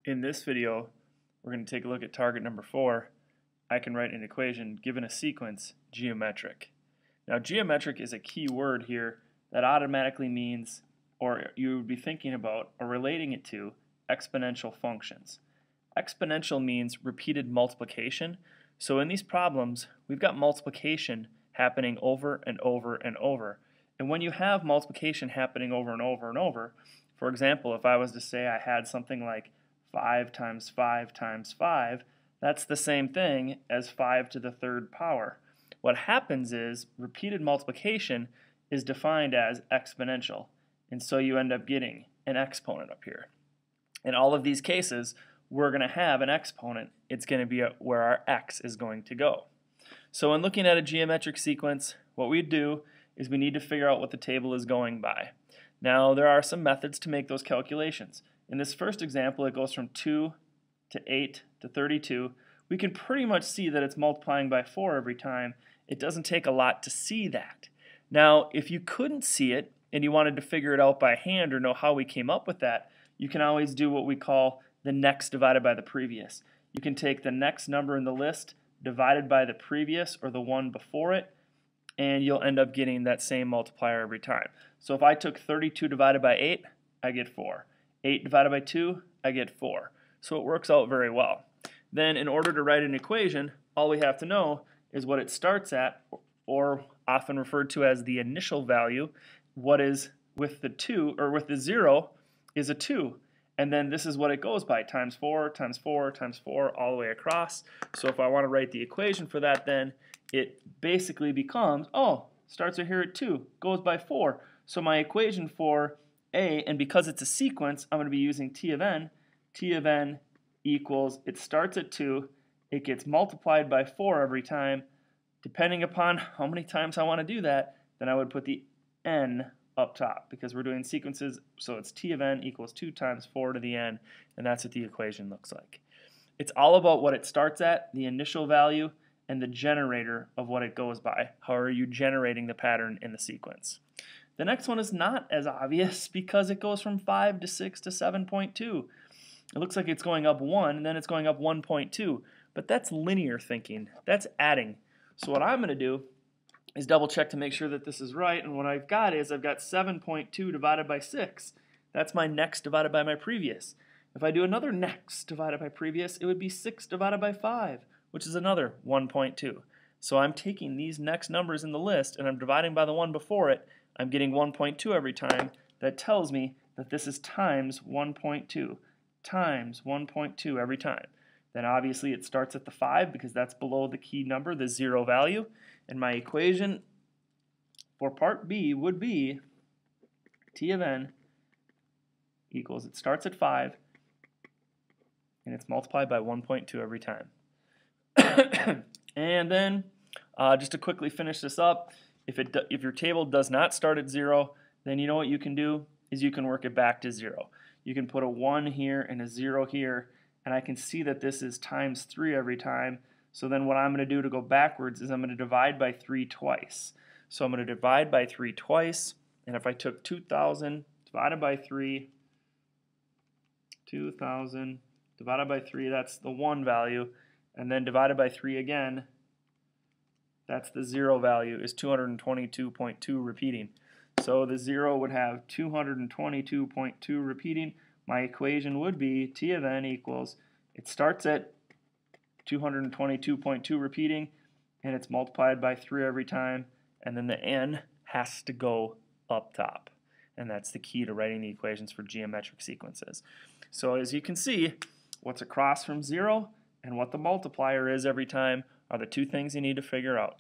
In this video, we're going to take a look at target number 4. I can write an equation given a sequence, geometric. Now, geometric is a key word here that automatically means, or you would be thinking about or relating it to, exponential functions. Exponential means repeated multiplication. So in these problems, we've got multiplication happening over and over and over. And when you have multiplication happening over and over and over, for example, if I was to say I had something like 5 times 5 times 5, that's the same thing as 5 to the third power. What happens is repeated multiplication is defined as exponential, and so you end up getting an exponent up here. In all of these cases, we're going to have an exponent. It's going to be where our x is going to go. So in looking at a geometric sequence, what we do is we need to figure out what the table is going by. Now, there are some methods to make those calculations. In this first example, it goes from 2 to 8 to 32. We can pretty much see that it's multiplying by 4 every time. It doesn't take a lot to see that. Now, if you couldn't see it and you wanted to figure it out by hand or know how we came up with that, you can always do what we call the next divided by the previous. You can take the next number in the list divided by the previous or the one before it, and you'll end up getting that same multiplier every time. So if I took 32 divided by 8, I get 4. 8 divided by 2, I get 4. So it works out very well. Then in order to write an equation, all we have to know is what it starts at, or often referred to as the initial value. What is with the 2, or with the 0, is a 2. And then this is what it goes by, times 4, times 4, times 4, all the way across. So if I want to write the equation for that, then it basically becomes, starts right here at 2, goes by 4. So my equation for A, and because it's a sequence, I'm going to be using T of n. T of n equals, it starts at 2, it gets multiplied by 4 every time. Depending upon how many times I want to do that, then I would put the n up top, because we're doing sequences, so it's T of n equals 2 times 4 to the n, and that's what the equation looks like. It's all about what it starts at, the initial value, and the generator of what it goes by. How are you generating the pattern in the sequence? The next one is not as obvious because it goes from 5 to 6 to 7.2. It looks like it's going up 1, and then it's going up 1.2, but that's linear thinking. That's adding. So what I'm going to do is double check to make sure that this is right, and what I've got is I've got 7.2 divided by 6. That's my next divided by my previous. If I do another next divided by previous, it would be 6 divided by 5, which is another 1.2. So I'm taking these next numbers in the list and I'm dividing by the one before it. I'm getting 1.2 every time. That tells me that this is times 1.2, times 1.2 every time. Then obviously it starts at the 5 because that's below the key number, the 0 value. And my equation for part B would be T of n equals, it starts at 5 and it's multiplied by 1.2 every time. And then just to quickly finish this up, if your table does not start at 0, then you know what you can do is you can work it back to 0. You can put a 1 here and a 0 here, and I can see that this is times 3 every time. So then what I'm going to do to go backwards is I'm going to divide by 3 twice. So I'm going to divide by 3 twice, and if I took 2,000 divided by 3, 2,000 divided by 3, that's the 1 value, and then divided by 3 again, that's the 0 value, is 222.2 repeating. So the 0 would have 222.2 repeating. My equation would be T of n equals, it starts at 222.2 repeating, and it's multiplied by 3 every time, and then the n has to go up top. And that's the key to writing the equations for geometric sequences. So as you can see, what's across from 0 and what the multiplier is every time are the two things you need to figure out.